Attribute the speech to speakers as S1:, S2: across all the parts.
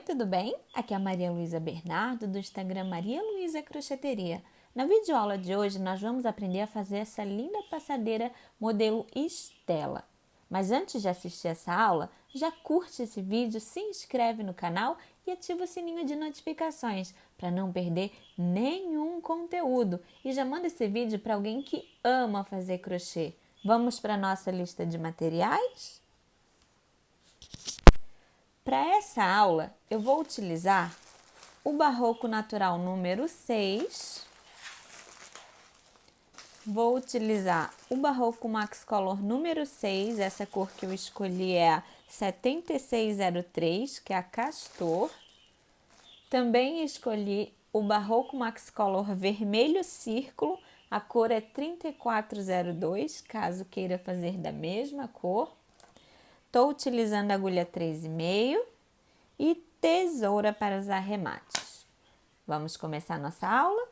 S1: tudo bem? Aqui é a Maria Luísa Bernardo do Instagram Maria Luísa Crocheteria. Na videoaula de hoje nós vamos aprender a fazer essa linda passadeira modelo Estela. Mas antes de assistir essa aula, já curte esse vídeo, se inscreve no canal e ativa o sininho de notificações para não perder nenhum conteúdo. E já manda esse vídeo para alguém que ama fazer crochê. Vamos para a nossa lista de materiais? Para essa aula, eu vou utilizar o Barroco Natural número 6. Vou utilizar o Barroco Max Color número 6. Essa cor que eu escolhi é a 7603, que é a Castor. Também escolhi o Barroco Max Color vermelho círculo. A cor é 3402, caso queira fazer da mesma cor. Estou utilizando agulha 3,5 e tesoura para os arremates. Vamos começar nossa aula?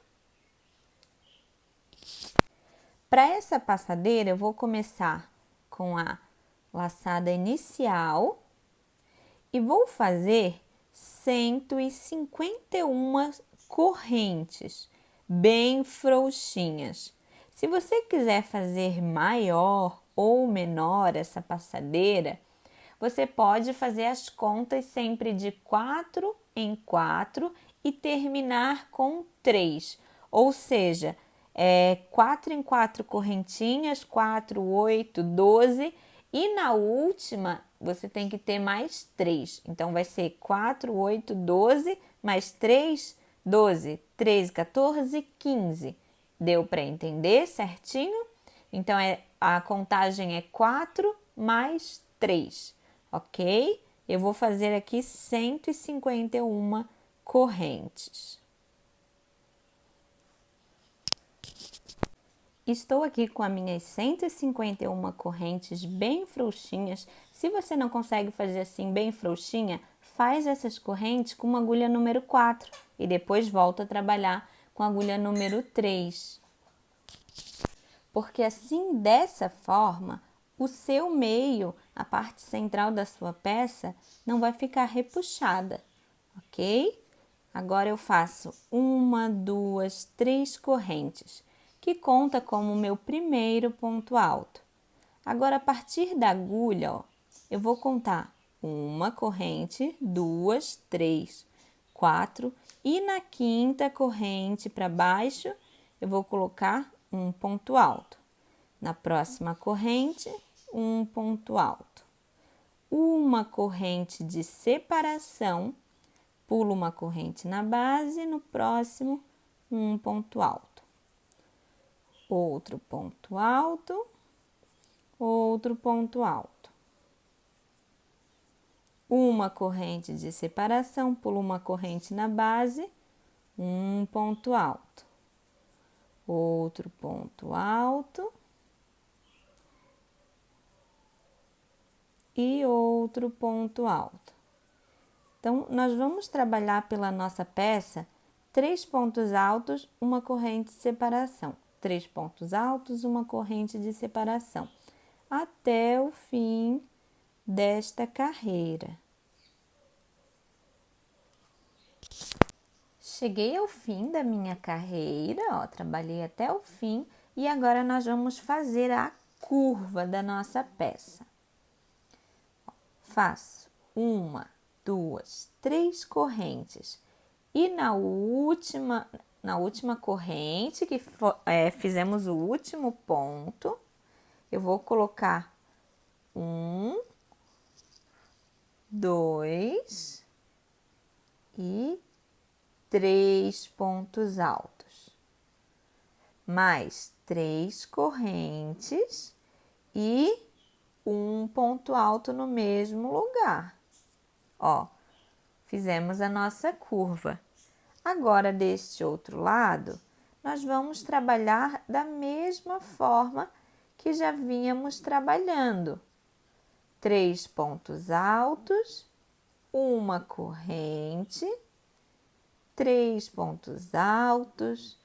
S1: Para essa passadeira, eu vou começar com a laçada inicial e vou fazer 151 correntes, bem frouxinhas. Se você quiser fazer maior ou menor essa passadeira, você pode fazer as contas sempre de 4 em 4 e terminar com 3, ou seja, 4 em 4 correntinhas, 4, 8, 12 e na última você tem que ter mais 3. Então, vai ser 4, 8, 12 mais 3, 12, 13, 14, 15. Deu para entender certinho? Então, a contagem é 4 mais 3. Ok? Eu vou fazer aqui 151 correntes. Estou aqui com as minhas 151 correntes bem frouxinhas. Se você não consegue fazer assim bem frouxinha, faz essas correntes com uma agulha número 4 e depois volta a trabalhar com a agulha número 3. Porque assim, dessa forma, o seu meio, a parte central da sua peça, não vai ficar repuxada, ok? Agora eu faço 1, 2, 3 correntes, que conta como o meu primeiro ponto alto. Agora, a partir da agulha, ó, eu vou contar 1 corrente, 2, 3, 4 e na quinta corrente para baixo, eu vou colocar um ponto alto. Na próxima corrente, um ponto alto. Uma corrente de separação, pulo uma corrente na base, no próximo, um ponto alto. Outro ponto alto, outro ponto alto. Uma corrente de separação, pulo uma corrente na base, um ponto alto. Outro ponto alto. E outro ponto alto. Então, nós vamos trabalhar pela nossa peça 3 pontos altos, uma corrente de separação. 3 pontos altos, uma corrente de separação. Até o fim desta carreira. Cheguei ao fim da minha carreira, ó, trabalhei até o fim e agora nós vamos fazer a curva da nossa peça. Faço 1, 2, 3 correntes e na última corrente que fizemos o último ponto, eu vou colocar 1, 2 e 3 pontos altos, mais 3 correntes e um ponto alto no mesmo lugar. Ó, fizemos a nossa curva. Agora, deste outro lado, nós vamos trabalhar da mesma forma que já vínhamos trabalhando. 3 pontos altos, uma corrente, 3 pontos altos,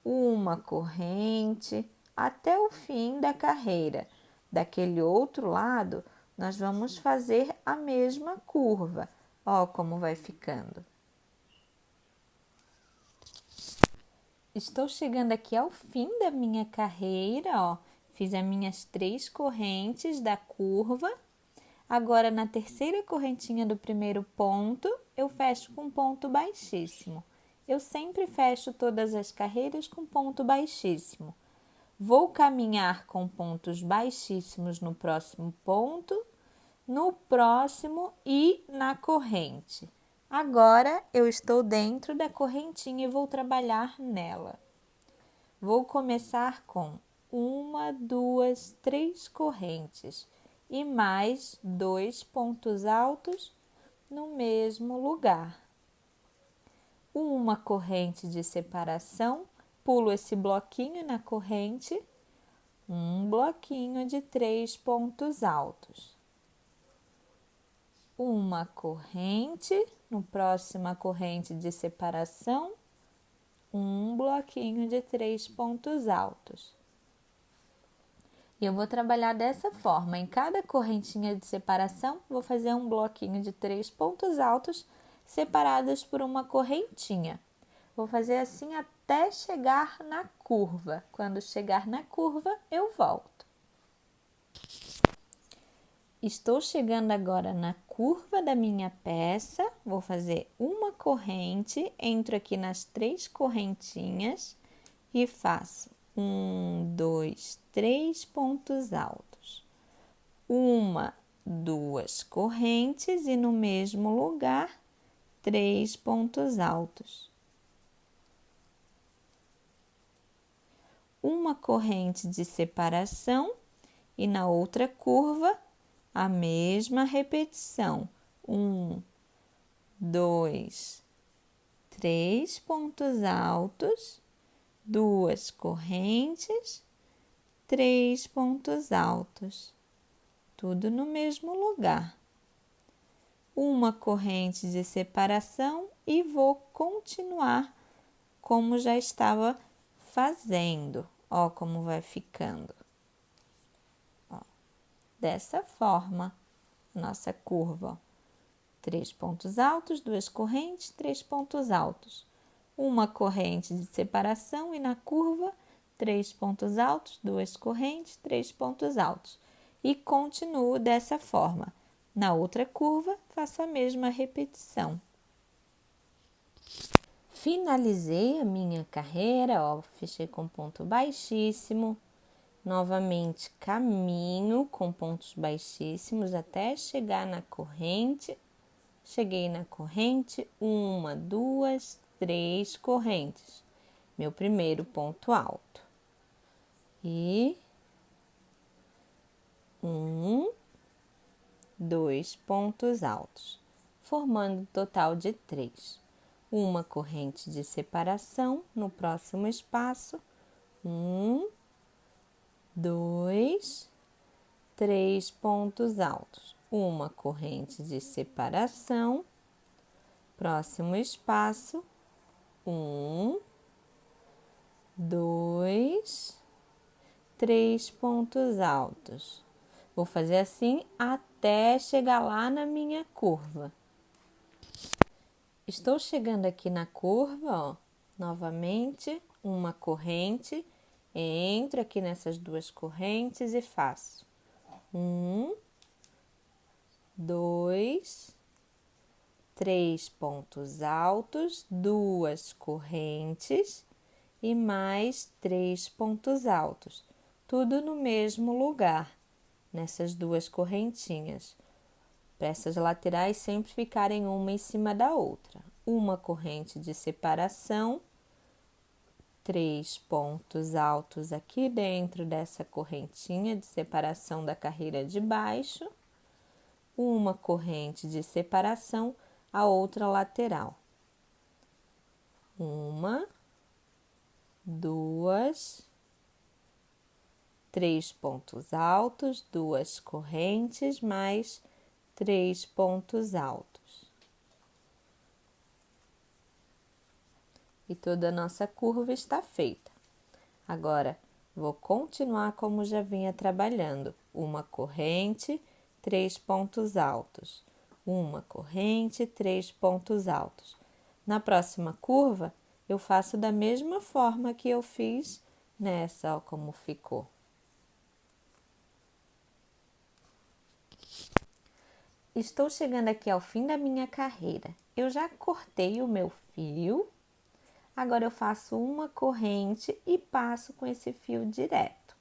S1: uma corrente, até o fim da carreira. Daquele outro lado, nós vamos fazer a mesma curva. Ó como vai ficando. Estou chegando aqui ao fim da minha carreira, ó. Fiz as minhas 3 correntes da curva. Agora, na terceira correntinha do primeiro ponto, eu fecho com ponto baixíssimo. Eu sempre fecho todas as carreiras com ponto baixíssimo. Vou caminhar com pontos baixíssimos no próximo ponto, no próximo e na corrente. Agora, eu estou dentro da correntinha e vou trabalhar nela. Vou começar com 1, 2, 3 correntes e mais 2 pontos altos no mesmo lugar. Uma corrente de separação, pulo esse bloquinho na corrente, um bloquinho de 3 pontos altos. Uma corrente, no próxima corrente de separação, um bloquinho de 3 pontos altos. E eu vou trabalhar dessa forma. Em cada correntinha de separação, vou fazer um bloquinho de 3 pontos altos separados por uma correntinha. Vou fazer assim até chegar na curva. Quando chegar na curva, eu volto. Estou chegando agora na curva da minha peça. Vou fazer uma corrente, entro aqui nas 3 correntinhas e faço 1, 2, 3 pontos altos. 1, 2 correntes e no mesmo lugar 3 pontos altos. Uma corrente de separação e na outra curva a mesma repetição. 1, 2, 3 pontos altos, 2 correntes, 3 pontos altos, tudo no mesmo lugar. Uma corrente de separação e vou continuar como já estava fazendo. Ó como vai ficando. Ó, dessa forma, nossa curva. Ó. 3 pontos altos, 2 correntes, 3 pontos altos. Uma corrente de separação e na curva, 3 pontos altos, 2 correntes, 3 pontos altos. E continuo dessa forma. Na outra curva, faço a mesma repetição. Finalizei a minha carreira, ó, fechei com ponto baixíssimo. Novamente, caminho com pontos baixíssimos até chegar na corrente. Cheguei na corrente, 1, 2, 3 correntes. Meu primeiro ponto alto. E 1, 2 pontos altos, formando um total de 3. Uma corrente de separação no próximo espaço. 1, 2, 3 pontos altos. Uma corrente de separação. Próximo espaço. 1, 2, 3 pontos altos. Vou fazer assim até chegar lá na minha curva. Estou chegando aqui na curva, ó. Novamente, uma corrente. Entro aqui nessas 2 correntes e faço 1, 2, 3 pontos altos, 2 correntes e mais 3 pontos altos, tudo no mesmo lugar, nessas 2 correntinhas. Para essas laterais sempre ficarem uma em cima da outra. Uma corrente de separação, 3 pontos altos aqui dentro dessa correntinha de separação da carreira de baixo, uma corrente de separação, a outra lateral. 1, 2, 3 pontos altos, 2 correntes, mais 3 pontos altos. E toda a nossa curva está feita. Agora, vou continuar como já vinha trabalhando. Uma corrente, 3 pontos altos. uma corrente, 3 pontos altos. Na próxima curva, eu faço da mesma forma que eu fiz nessa, ó, como ficou. Estou chegando aqui ao fim da minha carreira. Eu já cortei o meu fio. Agora eu faço uma corrente e passo com esse fio direto,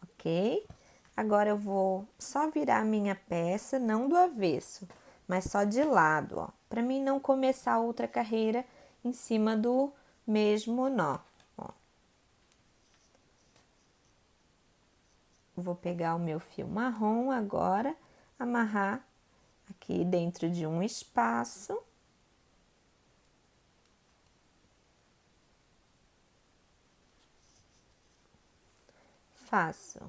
S1: ok? Agora eu vou só virar a minha peça, não do avesso, mas só de lado, ó, para mim não começar outra carreira em cima do mesmo nó, ó. Vou pegar o meu fio marrom agora, amarrar aqui dentro de um espaço. Faço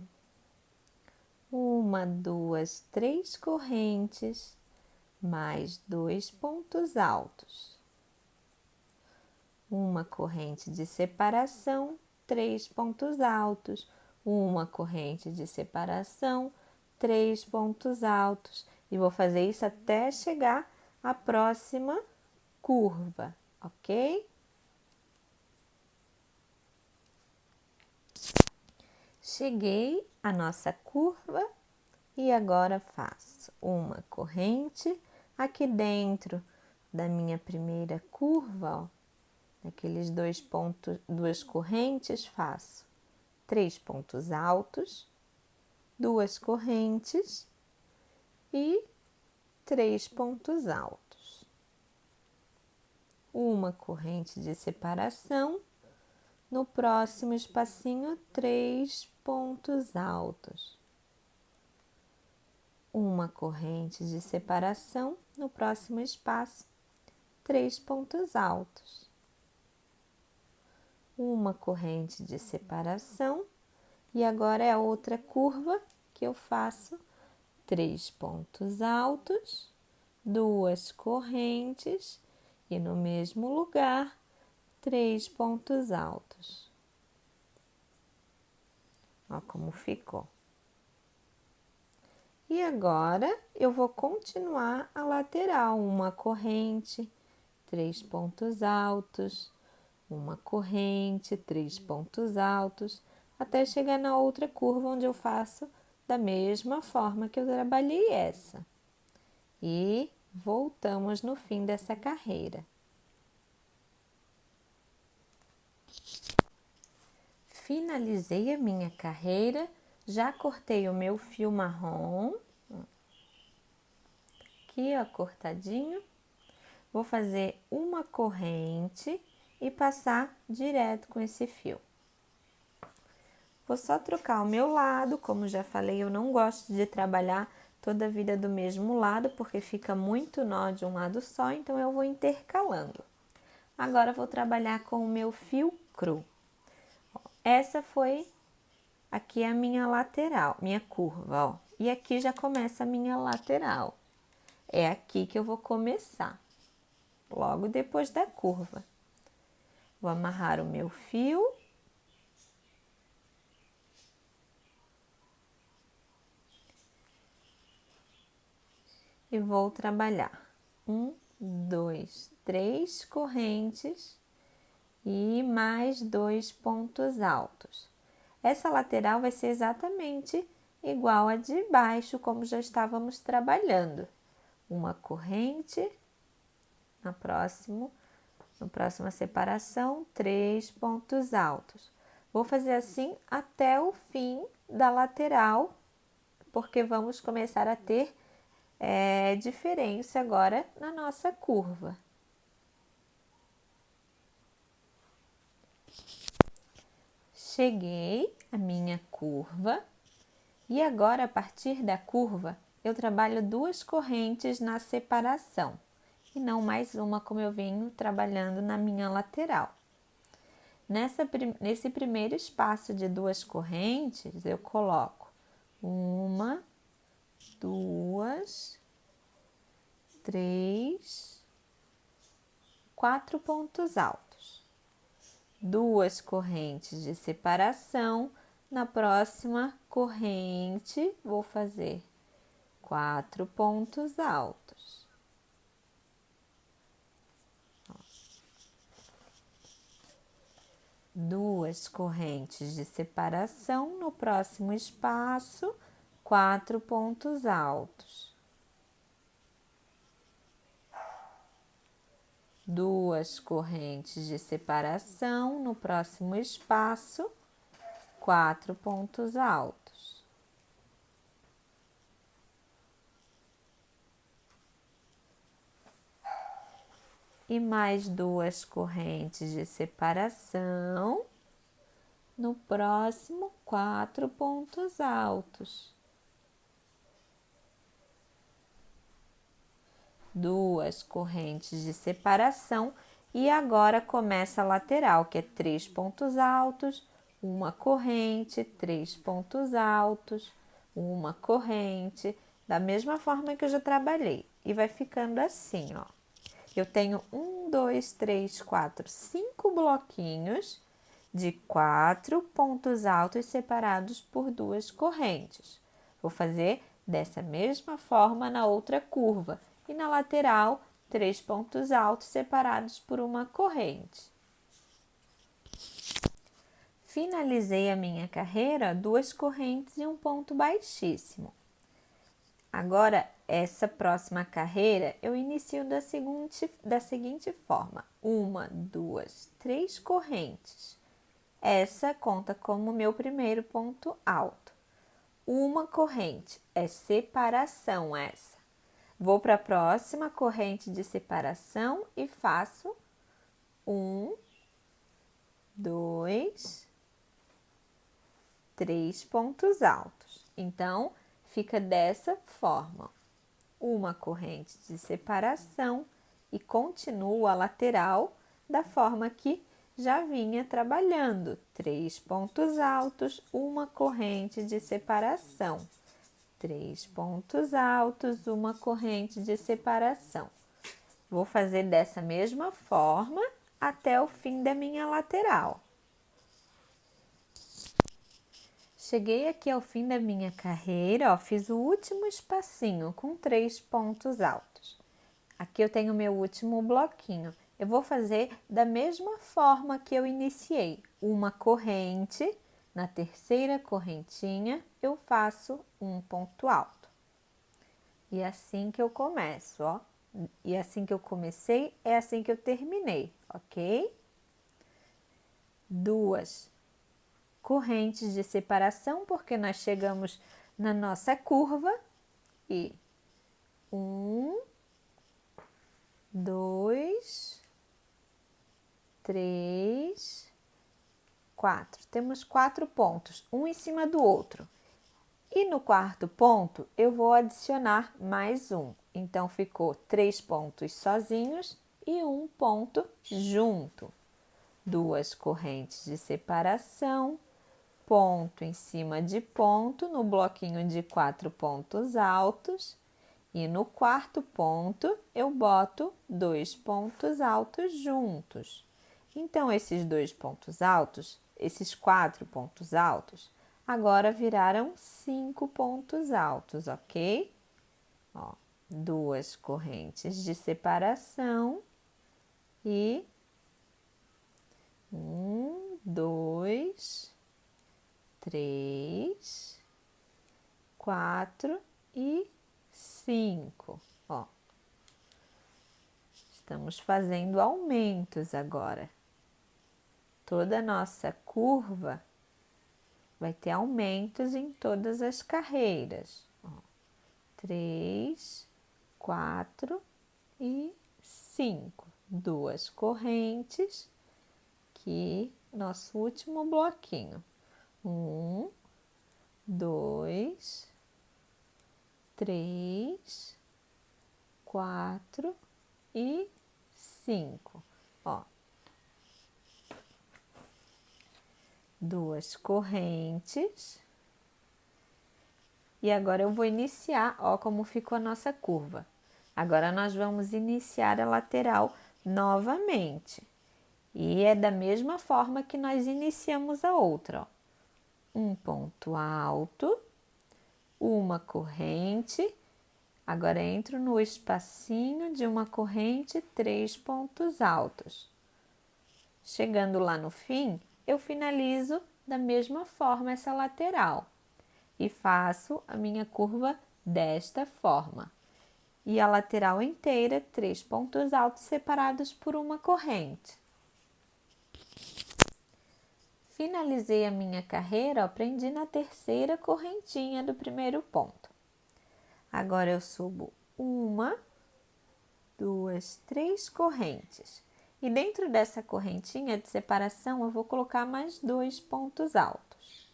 S1: uma, duas, três correntes, mais 2 pontos altos. Uma corrente de separação, 3 pontos altos. Uma corrente de separação, 3 pontos altos. E vou fazer isso até chegar à próxima curva, ok? Cheguei à nossa curva e agora faço uma corrente aqui dentro da minha primeira curva, ó, naqueles 2 pontos, 2 correntes, faço 3 pontos altos, 2 correntes e 3 pontos altos. Uma corrente de separação, no próximo espacinho, 3 pontos altos. Uma corrente de separação, no próximo espaço, 3 pontos altos. Uma corrente de separação e agora é a outra curva que eu faço 3 pontos altos, 2 correntes e no mesmo lugar 3 pontos altos. Ó como ficou. E agora eu vou continuar a lateral, uma corrente, 3 pontos altos, uma corrente, 3 pontos altos, até chegar na outra curva onde eu faço da mesma forma que eu trabalhei essa. E voltamos no fim dessa carreira. Finalizei a minha carreira, já cortei o meu fio marrom, aqui ó, cortadinho. Vou fazer uma corrente e passar direto com esse fio. Vou só trocar o meu lado, como já falei, eu não gosto de trabalhar toda a vida do mesmo lado, porque fica muito nó de um lado só, então eu vou intercalando. Agora vou trabalhar com o meu fio cru. Essa foi aqui a minha lateral, minha curva, ó. E aqui já começa a minha lateral. É aqui que eu vou começar, logo depois da curva. Vou amarrar o meu fio. E vou trabalhar 1, 2, 3 correntes e mais 2 pontos altos. Essa lateral vai ser exatamente igual a de baixo, como já estávamos trabalhando. Uma corrente, na próxima separação, 3 pontos altos. Vou fazer assim até o fim da lateral, porque vamos começar a ter diferença agora na nossa curva. Cheguei à minha curva e agora a partir da curva eu trabalho 2 correntes na separação e não mais uma como eu venho trabalhando na minha lateral. Nesse primeiro espaço de 2 correntes eu coloco 1, 2, 3, 4 pontos altos. 2 correntes de separação. Na próxima corrente, vou fazer 4 pontos altos. 2 correntes de separação no próximo espaço, 4 pontos altos. 2 correntes de separação no próximo espaço, 4 pontos altos. E mais 2 correntes de separação no próximo 4 pontos altos. 2 correntes de separação e agora começa a lateral, que é 3 pontos altos, uma corrente, 3 pontos altos, uma corrente, da mesma forma que eu já trabalhei. E vai ficando assim, ó. Eu tenho 1, 2, 3, 4, 5 bloquinhos de 4 pontos altos separados por 2 correntes. Vou fazer dessa mesma forma na outra curva. E na lateral, 3 pontos altos separados por uma corrente. Finalizei a minha carreira, 2 correntes e um ponto baixíssimo. Agora, essa próxima carreira, eu inicio da seguinte forma. 1, 2, 3 correntes. Essa conta como meu primeiro ponto alto. Uma corrente, é separação essa. Vou para a próxima corrente de separação e faço 1, 2, 3 pontos altos. Então, fica dessa forma. Uma corrente de separação e continuo a lateral da forma que já vinha trabalhando. 3 pontos altos, uma corrente de separação. 3 pontos altos, uma corrente de separação. Vou fazer dessa mesma forma até o fim da minha lateral. Cheguei aqui ao fim da minha carreira, ó, fiz o último espacinho com 3 pontos altos. Aqui eu tenho meu último bloquinho. Eu vou fazer da mesma forma que eu iniciei. Uma corrente, na terceira correntinha eu faço um ponto alto. E assim que eu começo, ó. E assim que eu comecei, é assim que eu terminei, ok? 2 correntes de separação, porque nós chegamos na nossa curva. E 1, 2, 3, 4. Temos 4 pontos, um em cima do outro. E no quarto ponto, eu vou adicionar mais um. Então, ficou 3 pontos sozinhos e um ponto junto. 2 correntes de separação, ponto em cima de ponto no bloquinho de 4 pontos altos. E no quarto ponto, eu boto 2 pontos altos juntos. Então, esses 2 pontos altos, esses 4 pontos altos, agora viraram 5 pontos altos, ok? Ó, 2 correntes de separação e 1, 2, 3, 4 e 5. Ó, estamos fazendo aumentos agora. Toda a nossa curva vai ter aumentos em todas as carreiras. Ó, 3, 4 e 5. 2 correntes, que nosso último bloquinho. 1, 2, 3, 4 e 5. Ó, 2 correntes. E agora eu vou iniciar, ó, como ficou a nossa curva. Agora nós vamos iniciar a lateral novamente. E é da mesma forma que nós iniciamos a outra, ó. Um ponto alto, uma corrente. Agora entro no espacinho de uma corrente, 3 pontos altos. Chegando lá no fim, eu finalizo da mesma forma essa lateral e faço a minha curva desta forma. E a lateral inteira, 3 pontos altos separados por uma corrente. Finalizei a minha carreira, prendi na terceira correntinha do primeiro ponto. Agora eu subo 1, 2, 3 correntes. E dentro dessa correntinha de separação, eu vou colocar mais 2 pontos altos.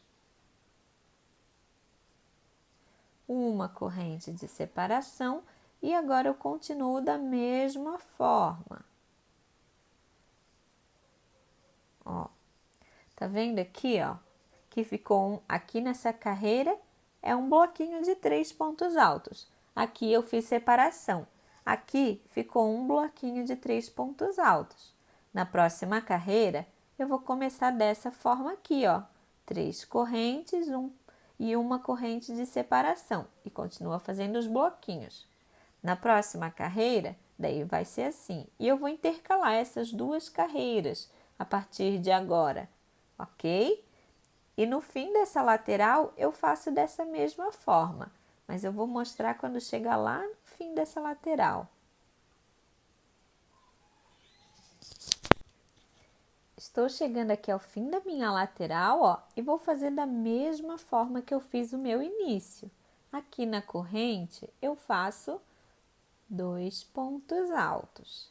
S1: Uma corrente de separação e agora eu continuo da mesma forma. Ó, tá vendo aqui, ó? Que ficou aqui nessa carreira é um bloquinho de 3 pontos altos. Aqui eu fiz separação. Aqui ficou um bloquinho de 3 pontos altos. Na próxima carreira, eu vou começar dessa forma aqui, ó. 3 correntes, e uma corrente de separação. E continua fazendo os bloquinhos. Na próxima carreira, daí vai ser assim. E eu vou intercalar essas duas carreiras a partir de agora, ok? E no fim dessa lateral, eu faço dessa mesma forma. Mas eu vou mostrar quando chegar lá no fim dessa lateral. Estou chegando aqui ao fim da minha lateral, ó, e vou fazer da mesma forma que eu fiz o meu início. Aqui na corrente, eu faço 2 pontos altos.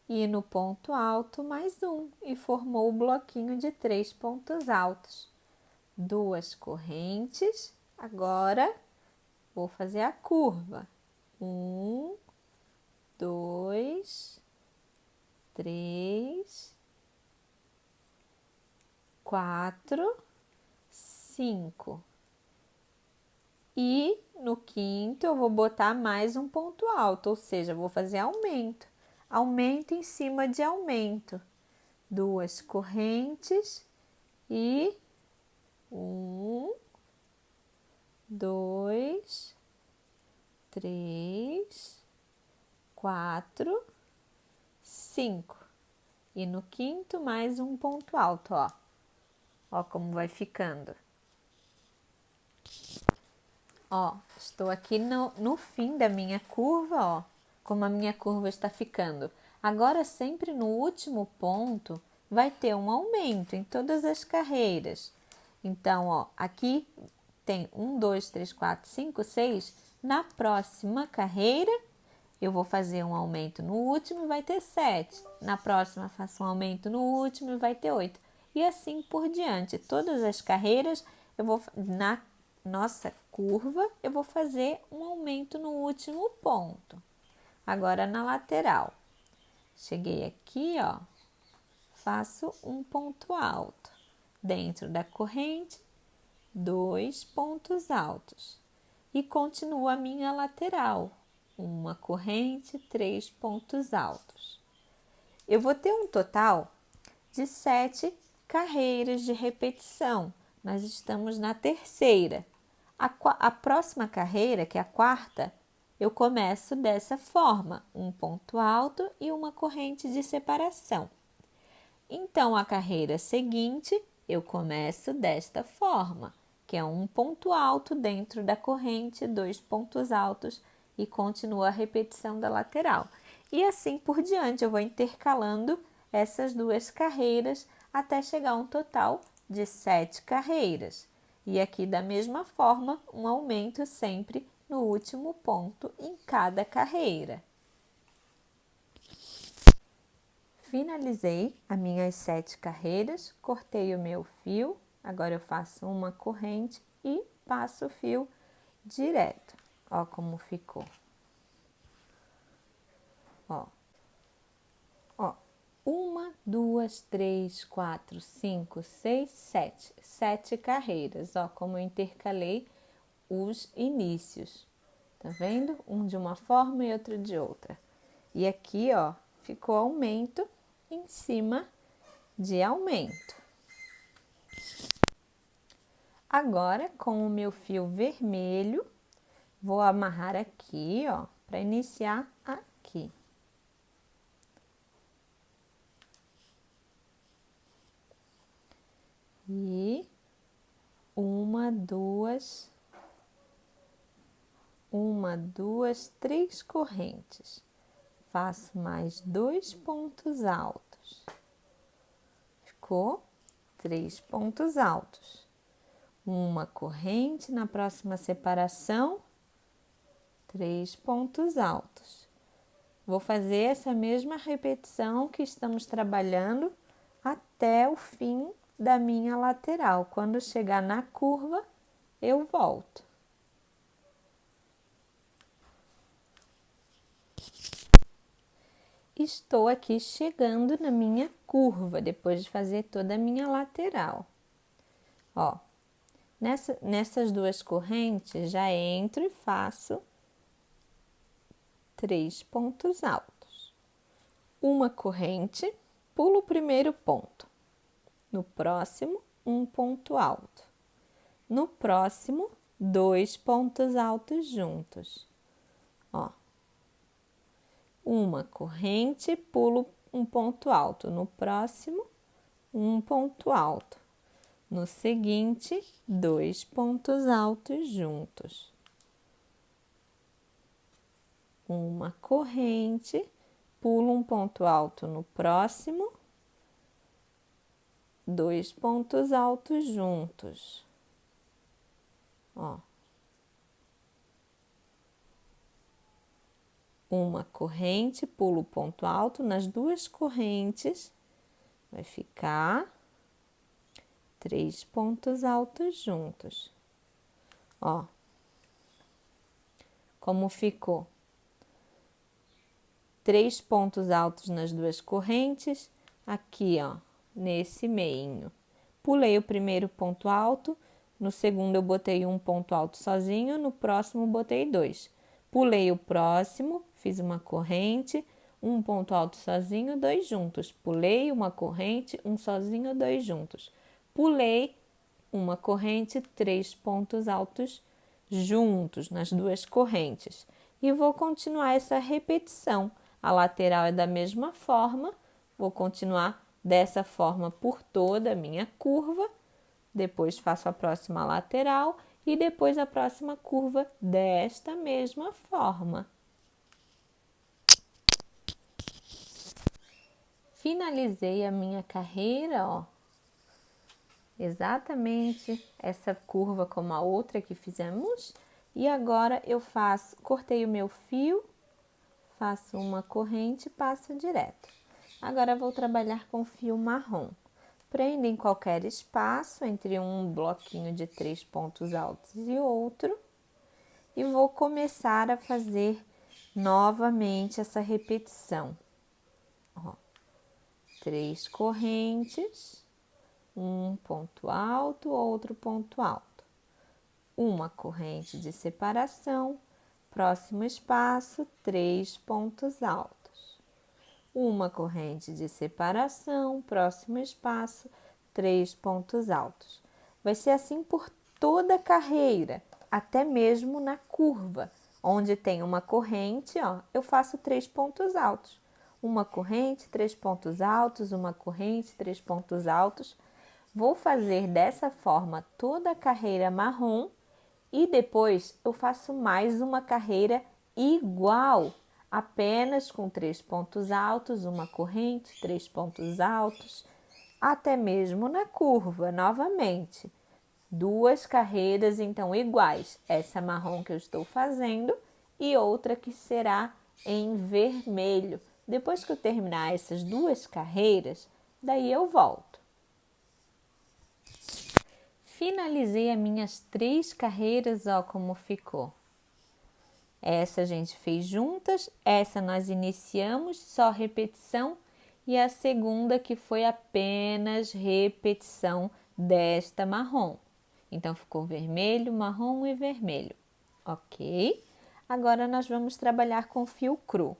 S1: E no ponto alto, mais um, e formou o bloquinho de 3 pontos altos. 2 correntes, agora vou fazer a curva. 1, 2, 3, 4, 5. E no quinto eu vou botar mais um ponto alto, ou seja, vou fazer aumento. Aumento em cima de aumento. 2 correntes e 1, 2, 3, 4, 5. E no quinto, mais um ponto alto, ó. Ó como vai ficando. Ó, estou aqui no fim da minha curva, ó. Como a minha curva está ficando. Agora, sempre no último ponto, vai ter um aumento em todas as carreiras. Então, ó, aqui tem 1, 2, 3, 4, 5, 6. Na próxima carreira, eu vou fazer um aumento no último e vai ter 7. Na próxima, faço um aumento no último e vai ter 8. E assim por diante. Todas as carreiras, eu vou na nossa curva, eu vou fazer um aumento no último ponto. Agora na lateral. Cheguei aqui, ó, faço um ponto alto. Dentro da corrente, 2 pontos altos. E continuo a minha lateral. Uma corrente, 3 pontos altos. Eu vou ter um total de 7 carreiras de repetição. Nós estamos na terceira. A próxima carreira, que é a quarta, eu começo dessa forma, um ponto alto e uma corrente de separação. Então, a carreira seguinte, eu começo desta forma, que é um ponto alto dentro da corrente, 2 pontos altos e continua a repetição da lateral. E assim por diante, eu vou intercalando essas duas carreiras até chegar a um total de 7 carreiras. E aqui da mesma forma, um aumento sempre no último ponto em cada carreira. Finalizei as minhas 7 carreiras, cortei o meu fio, agora eu faço uma corrente e passo o fio direto. Ó como ficou. Ó. Ó. 1, 2, 3, 4, 5, 6, 7. 7 carreiras, ó, como eu intercalei os inícios. Tá vendo? Um de uma forma e outro de outra. E aqui, ó, ficou aumento em cima de aumento. Agora, com o meu fio vermelho, vou amarrar aqui, ó, para iniciar aqui. E uma, duas, três correntes. Faço mais 2 pontos altos. Ficou 3 pontos altos. Uma corrente na próxima separação, 3 pontos altos. Vou fazer essa mesma repetição que estamos trabalhando até o fim da minha lateral. Quando chegar na curva, eu volto. Estou aqui chegando na minha curva, depois de fazer toda a minha lateral. Ó, nessas duas correntes, já entro e faço 3 pontos altos. Uma corrente, pulo o primeiro ponto. No próximo, um ponto alto. No próximo, 2 pontos altos juntos. Ó, uma corrente, pulo um ponto alto. No próximo, um ponto alto. No seguinte, 2 pontos altos juntos. Uma corrente, pulo um ponto alto no próximo, 2 pontos altos juntos. Ó. Uma corrente, pulo o ponto alto nas duas correntes, vai ficar 3 pontos altos juntos. Ó. Como ficou? 3 pontos altos nas duas correntes, aqui, ó, nesse meinho. Pulei o primeiro ponto alto, no segundo eu botei um ponto alto sozinho, no próximo botei 2. Pulei o próximo, fiz uma corrente, um ponto alto sozinho, 2 juntos. Pulei uma corrente, um sozinho, 2 juntos. Pulei uma corrente, 3 pontos altos juntos nas duas correntes. E vou continuar essa repetição. A lateral é da mesma forma, vou continuar dessa forma por toda a minha curva, depois faço a próxima lateral e depois a próxima curva desta mesma forma. Finalizei a minha carreira, ó, exatamente essa curva como a outra que fizemos, e agora eu cortei o meu fio, faço uma corrente e passo direto. Agora vou trabalhar com fio marrom. Prendo em qualquer espaço entre um bloquinho de 3 pontos altos e outro e vou começar a fazer novamente essa repetição. Ó, 3 correntes, um ponto alto, outro ponto alto. Uma corrente de separação, próximo espaço, 3 pontos altos. Uma corrente de separação, próximo espaço, 3 pontos altos. Vai ser assim por toda a carreira, até mesmo na curva, onde tem uma corrente, ó, eu faço 3 pontos altos. Uma corrente, 3 pontos altos, uma corrente, 3 pontos altos. Vou fazer dessa forma toda a carreira marrom e depois eu faço mais uma carreira igual, apenas com 3 pontos altos, uma corrente, 3 pontos altos, até mesmo na curva, novamente. 2 carreiras, então, iguais. Essa marrom que eu estou fazendo e outra que será em vermelho. Depois que eu terminar essas 2 carreiras, daí eu volto. Finalizei as minhas 3 carreiras, ó como ficou. Essa a gente fez juntas, essa nós iniciamos, só repetição, e a segunda que foi apenas repetição desta marrom. Então, ficou vermelho, marrom e vermelho, ok? Agora, nós vamos trabalhar com fio cru.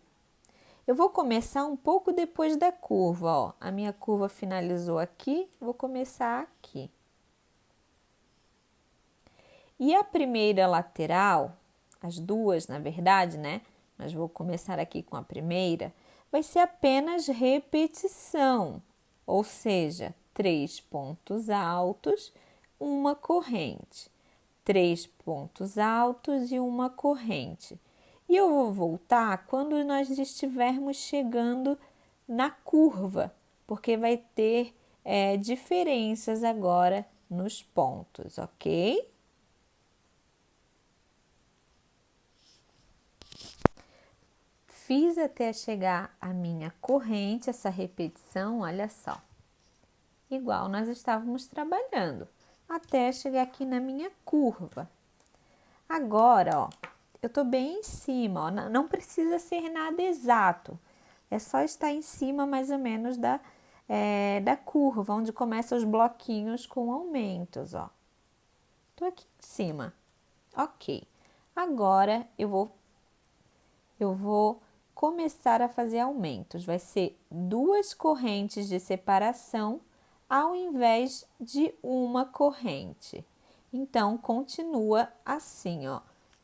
S1: Eu vou começar um pouco depois da curva, ó. A minha curva finalizou aqui, vou começar aqui. E a primeira lateral, as duas, na verdade, né? Mas vou começar aqui com a primeira, vai ser apenas repetição, ou seja, 3 pontos altos, uma corrente. 3 pontos altos e uma corrente. E eu vou voltar quando nós estivermos chegando na curva, porque vai ter diferenças agora nos pontos, ok? Fiz até chegar a minha corrente, essa repetição, olha só. Igual nós estávamos trabalhando, até chegar aqui na minha curva. Agora, ó, eu tô bem em cima, ó, não precisa ser nada exato. É só estar em cima mais ou menos da curva, onde começam os bloquinhos com aumentos, ó. Tô aqui em cima. Ok. Agora eu vou começar a fazer aumentos. Vai ser 2 correntes de separação ao invés de uma corrente. Então, continua assim, ó.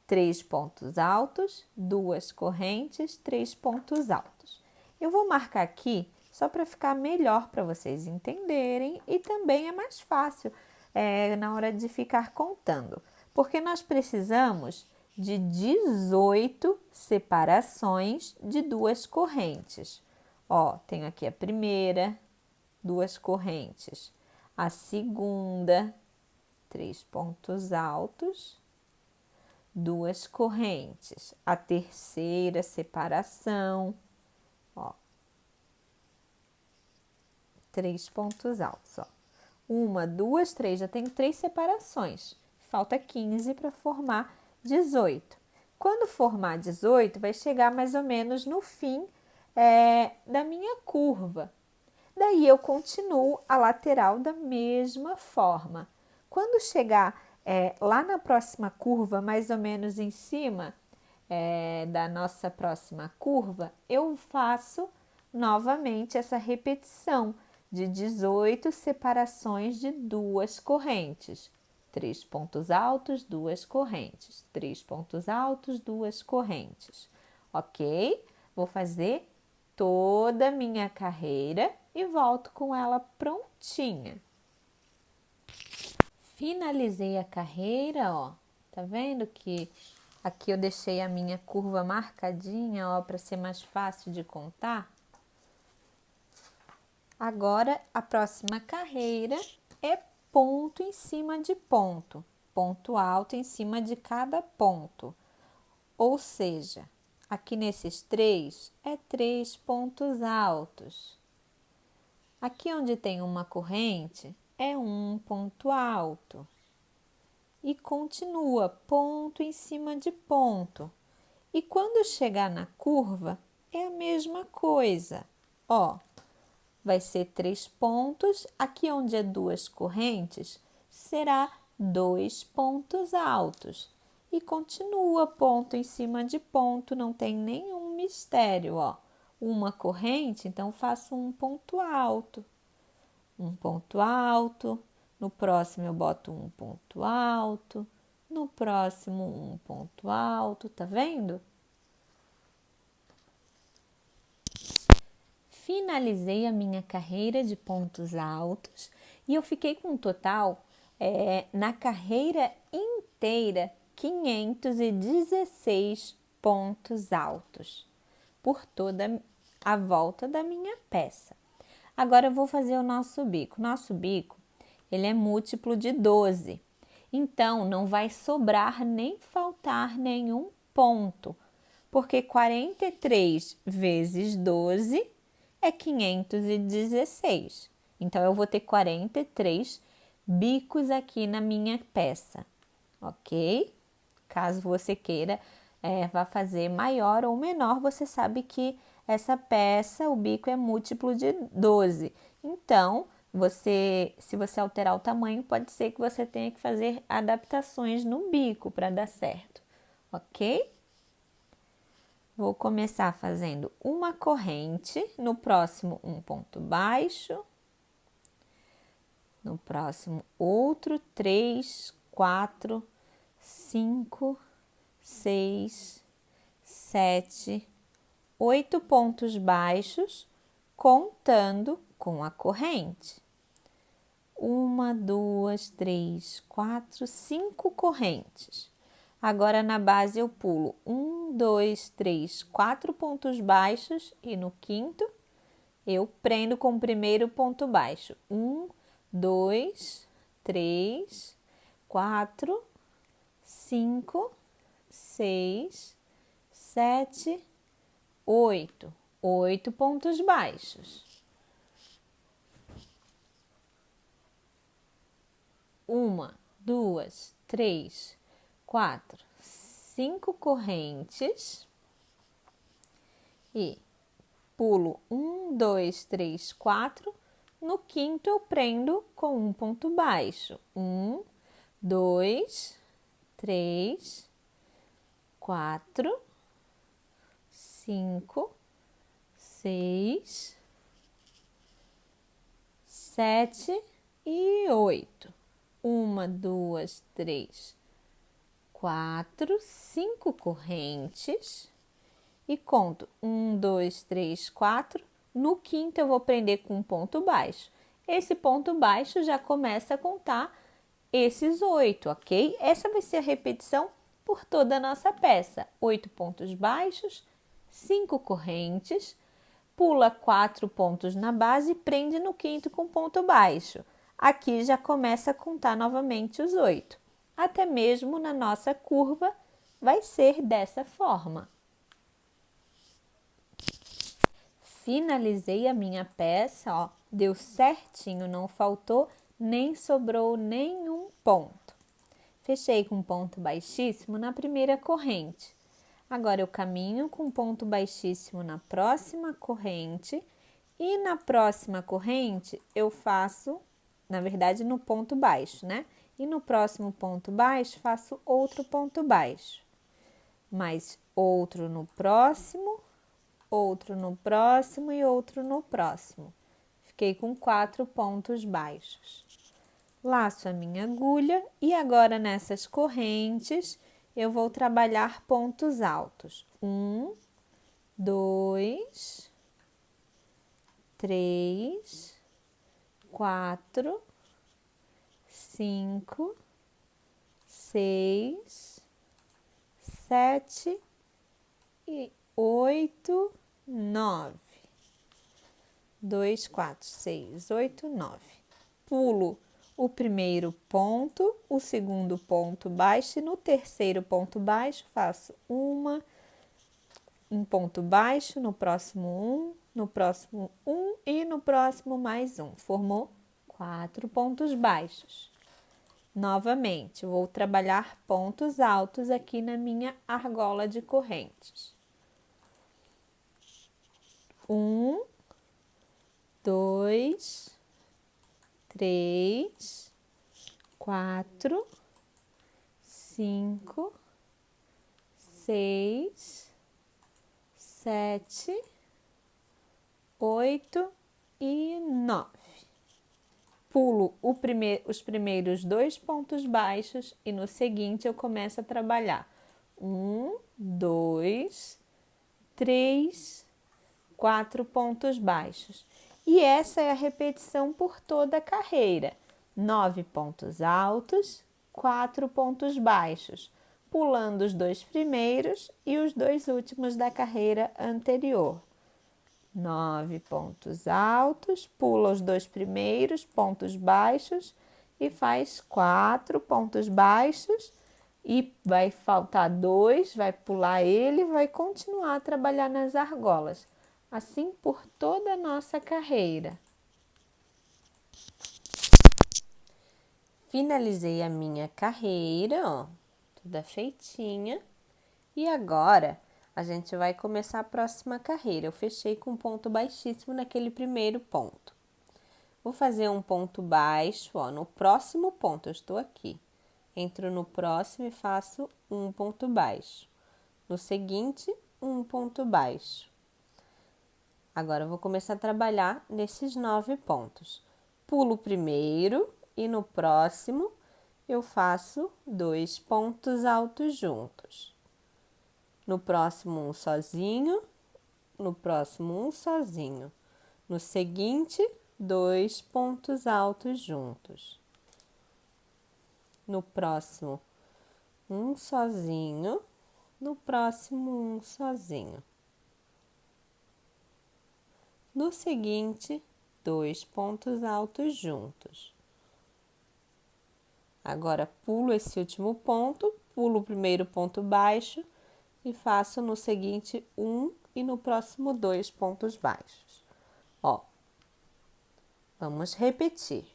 S1: 3 pontos altos, 2 correntes, 3 pontos altos. Eu vou marcar aqui só para ficar melhor para vocês entenderem e também é mais fácil na hora de ficar contando, porque nós precisamos de 18 separações de 2 correntes. Ó, tenho aqui a primeira, 2 correntes, a segunda, 3 pontos altos, 2 correntes, a terceira separação, ó, 3 pontos altos, ó. 1, 2, 3, já tenho 3 separações. Falta 15 para formar 18. Quando formar 18, vai chegar mais ou menos no fim da minha curva. Daí eu continuo a lateral da mesma forma. Quando chegar lá na próxima curva, mais ou menos em cima da nossa próxima curva, eu faço novamente essa repetição de 18 separações de 2 correntes. 3 pontos altos, 2 correntes. 3 pontos altos, 2 correntes. Ok? Vou fazer toda a minha carreira e volto com ela prontinha. Finalizei a carreira, ó. Tá vendo que aqui eu deixei a minha curva marcadinha, ó, para ser mais fácil de contar? Agora, a próxima carreira é ponto em cima de ponto, ponto alto em cima de cada ponto. Ou seja, aqui nesses 3 é 3 pontos altos. Aqui onde tem uma corrente é um ponto alto. E continua ponto em cima de ponto. E quando chegar na curva, é a mesma coisa. Ó, vai ser 3 pontos, aqui onde é 2 correntes, será 2 pontos altos. E continua ponto em cima de ponto, não tem nenhum mistério, ó. Uma corrente, então faço um ponto alto. Um ponto alto, no próximo eu boto um ponto alto, no próximo um ponto alto, tá vendo? Finalizei a minha carreira de pontos altos e eu fiquei com um total, na carreira inteira, 516 pontos altos por toda a volta da minha peça. Agora eu vou fazer o nosso bico. Nosso bico, ele é múltiplo de 12, então não vai sobrar nem faltar nenhum ponto, porque 43 vezes 12 é 516. Então, eu vou ter 43 bicos aqui na minha peça, ok? Caso você queira, vá fazer maior ou menor, você sabe que essa peça, o bico é múltiplo de 12. Então, se você alterar o tamanho, pode ser que você tenha que fazer adaptações no bico para dar certo, ok? Vou começar fazendo uma corrente, no próximo um ponto baixo, no próximo outro, 3, 4, 5, 6, 7, 8 pontos baixos, contando com a corrente. 1, 2, 3, 4, 5 correntes. Agora na base eu pulo 1, 2, 3, 4 pontos baixos e no quinto eu prendo com o primeiro ponto baixo. 1, 2, 3, 4, 5, 6, 7, 8. 8 pontos baixos. 1, 2, 3, 4, 5 correntes e pulo 1, 2, 3, 4. No quinto eu prendo com um ponto baixo. 1, 2, 3, 4, 5, 6, 7 e 8. 1, 2, 3, 4, 5 correntes e conto 1, 2, 3, 4. No quinto eu vou prender com um ponto baixo. Esse ponto baixo já começa a contar esses 8, ok? Essa vai ser a repetição por toda a nossa peça. 8 pontos baixos, 5 correntes, pula 4 pontos na base e prende no quinto com ponto baixo. Aqui já começa a contar novamente os 8. Até mesmo na nossa curva vai ser dessa forma. Finalizei a minha peça, ó, deu certinho, não faltou nem sobrou nenhum ponto. Fechei com ponto baixíssimo na primeira corrente. Agora eu caminho com ponto baixíssimo na próxima corrente e na próxima corrente eu faço, na verdade, no ponto baixo, né? E no próximo ponto baixo faço outro ponto baixo. Mais outro no próximo e outro no próximo. Fiquei com 4 pontos baixos. Laço a minha agulha e agora nessas correntes eu vou trabalhar pontos altos. 1, 2, 3, 4, 5, 6, 7 e 8, 9. 2, 4, 6, 8, 9. Pulo o primeiro ponto, o segundo ponto baixo e no terceiro ponto baixo faço um ponto baixo, no próximo um e no próximo mais um. Formou 4 pontos baixos. Novamente, vou trabalhar pontos altos aqui na minha argola de correntes. 1, 2, 3, 4, 5, 6, 7, 8 e 9. Pulo os primeiros 2 pontos baixos e no seguinte eu começo a trabalhar 1, 2, 3, 4 pontos baixos. E essa é a repetição por toda a carreira. 9 pontos altos, 4 pontos baixos, pulando os 2 primeiros e os 2 últimos da carreira anterior. 9 pontos altos, pula os 2 primeiros pontos baixos e faz 4 pontos baixos e vai faltar 2, vai pular ele e vai continuar a trabalhar nas argolas. Assim por toda a nossa carreira. Finalizei a minha carreira, ó, toda feitinha. E agora a gente vai começar a próxima carreira. Eu fechei com um ponto baixíssimo naquele primeiro ponto. Vou fazer um ponto baixo, ó, no próximo ponto, eu estou aqui. Entro no próximo e faço um ponto baixo. No seguinte, um ponto baixo. Agora eu vou começar a trabalhar nesses 9 pontos. Pulo o primeiro e no próximo eu faço 2 pontos altos juntos. No próximo um sozinho, no próximo um sozinho. No seguinte,
S2: 2 pontos altos juntos. No próximo, um sozinho, no próximo, um sozinho. No seguinte, 2 pontos altos juntos. Agora, pulo esse último ponto, pulo o primeiro ponto baixo e faço no seguinte um e no próximo 2 pontos baixos. Ó, vamos repetir.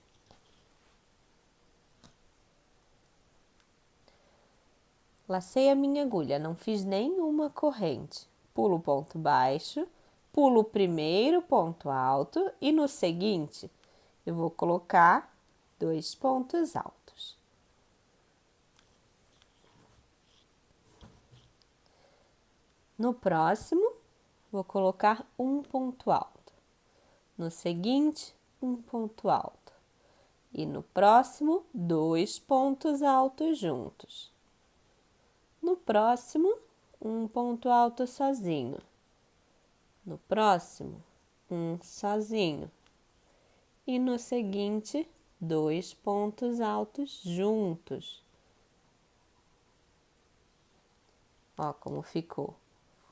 S2: Lacei a minha agulha, não fiz nenhuma corrente. Pulo o ponto baixo, pulo o primeiro ponto alto e no seguinte eu vou colocar 2 pontos altos. No próximo, vou colocar um ponto alto. No seguinte, um ponto alto. E no próximo, 2 pontos altos juntos. No próximo, um ponto alto sozinho. No próximo, um sozinho. E no seguinte, 2 pontos altos juntos. Ó como ficou.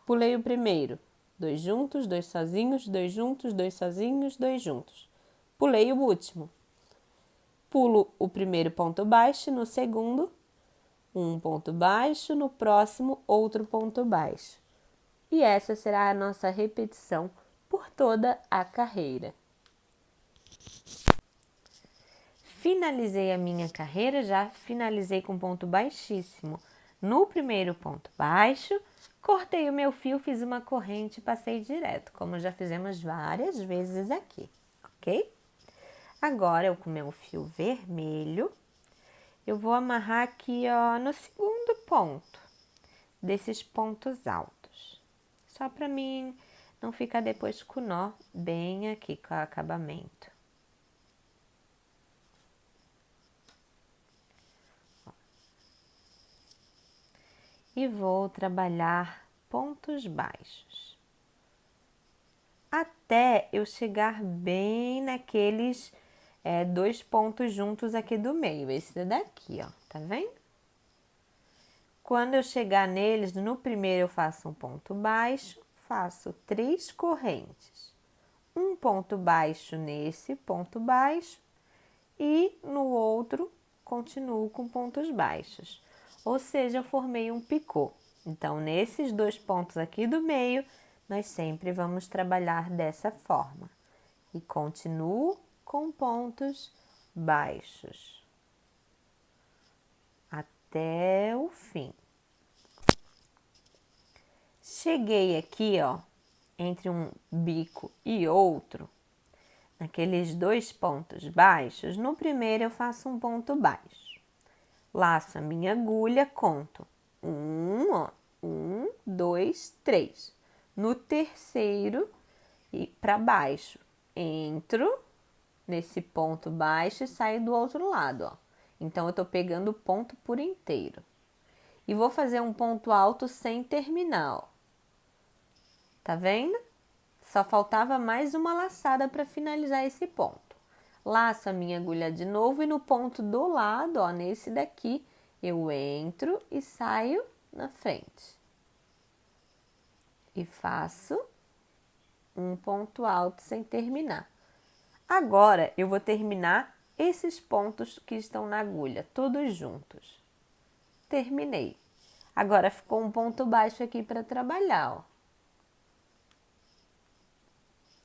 S2: Pulei o primeiro, 2 juntos, 2 sozinhos, 2 juntos, 2 sozinhos, 2 juntos. Pulei o último. Pulo o primeiro ponto baixo, no segundo, um ponto baixo, no próximo, outro ponto baixo. E essa será a nossa repetição por toda a carreira. Finalizei a minha carreira, já finalizei com ponto baixíssimo. No primeiro ponto baixo, cortei o meu fio, fiz uma corrente e passei direto, como já fizemos várias vezes aqui, ok? Agora, eu com meu fio vermelho, eu vou amarrar aqui, ó, no segundo ponto desses pontos altos. Só para mim não ficar depois com o nó bem aqui com o acabamento. E vou trabalhar pontos baixos até eu chegar bem naqueles 2 pontos juntos aqui do meio, esse daqui, ó, tá vendo? Quando eu chegar neles, no primeiro eu faço um ponto baixo, faço 3 correntes, um ponto baixo nesse ponto baixo e no outro continuo com pontos baixos. Ou seja, eu formei um picô. Então, nesses 2 pontos aqui do meio, nós sempre vamos trabalhar dessa forma. E continuo com pontos baixos até o fim. Cheguei aqui, ó, entre um bico e outro, naqueles 2 pontos baixos, no primeiro eu faço um ponto baixo. Laço a minha agulha, conto 1, 2, 3. No terceiro, e para baixo, entro nesse ponto baixo e saio do outro lado, ó. Então, eu tô pegando o ponto por inteiro. E vou fazer um ponto alto sem terminar, ó. Tá vendo? Só faltava mais uma laçada para finalizar esse ponto. Laço a minha agulha de novo e no ponto do lado, ó, nesse daqui, eu entro e saio na frente. E faço um ponto alto sem terminar. Agora, eu vou terminar esses pontos que estão na agulha, todos juntos. Terminei. Agora, ficou um ponto baixo aqui para trabalhar, ó.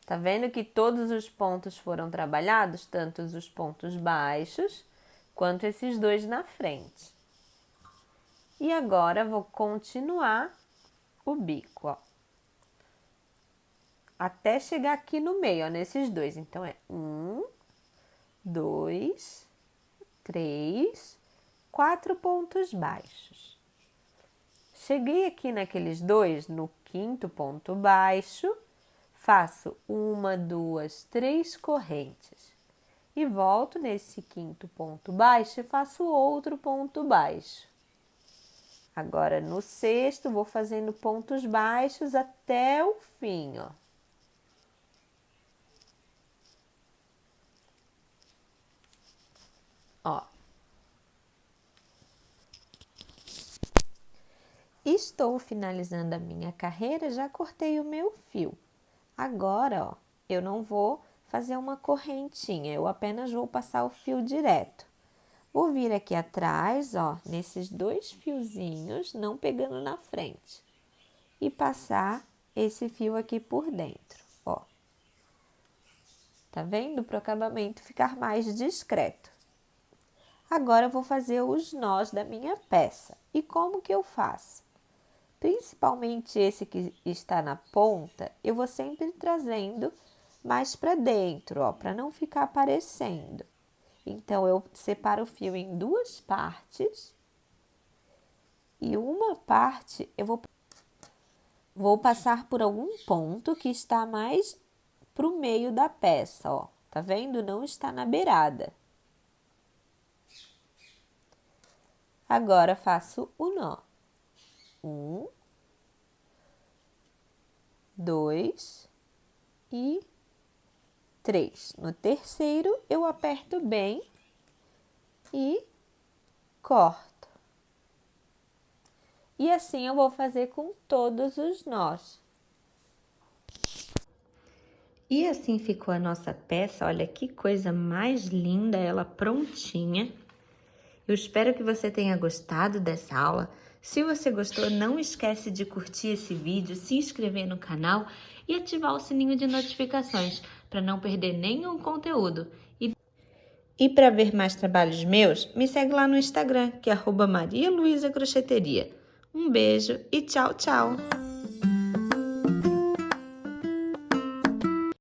S2: Tá vendo que todos os pontos foram trabalhados, tanto os pontos baixos quanto esses 2 na frente. E agora vou continuar o bico, ó, até chegar aqui no meio, ó, nesses 2. Então, é 1, 2, 3, 4 pontos baixos. Cheguei aqui naqueles 2, no quinto ponto baixo, faço 1, 2, 3 correntes e volto nesse quinto ponto baixo e faço outro ponto baixo. Agora, no sexto, vou fazendo pontos baixos até o fim, ó. Ó. Estou finalizando a minha carreira, já cortei o meu fio. Agora, ó, eu não vou fazer uma correntinha, eu apenas vou passar o fio direto. Vou vir aqui atrás, ó, nesses 2 fiozinhos, não pegando na frente. E passar esse fio aqui por dentro, ó. Tá vendo? Para o acabamento ficar mais discreto. Agora eu vou fazer os nós da minha peça. E como que eu faço? Principalmente esse que está na ponta, eu vou sempre trazendo mais para dentro, ó, para não ficar aparecendo. Então, eu separo o fio em 2 partes e uma parte eu vou passar por algum ponto que está mais para o meio da peça, ó. Tá vendo? Não está na beirada. Agora, faço o nó. 1, 2 e 3. No terceiro, eu aperto bem e corto. E assim eu vou fazer com todos os nós.
S1: E assim ficou a nossa peça, olha que coisa mais linda, ela prontinha. Eu espero que você tenha gostado dessa aula. Se você gostou, não esquece de curtir esse vídeo, se inscrever no canal e ativar o sininho de notificações para não perder nenhum conteúdo. E para ver mais trabalhos meus, me segue lá no Instagram, que é @marialuisacrocheteria. Um beijo e tchau, tchau!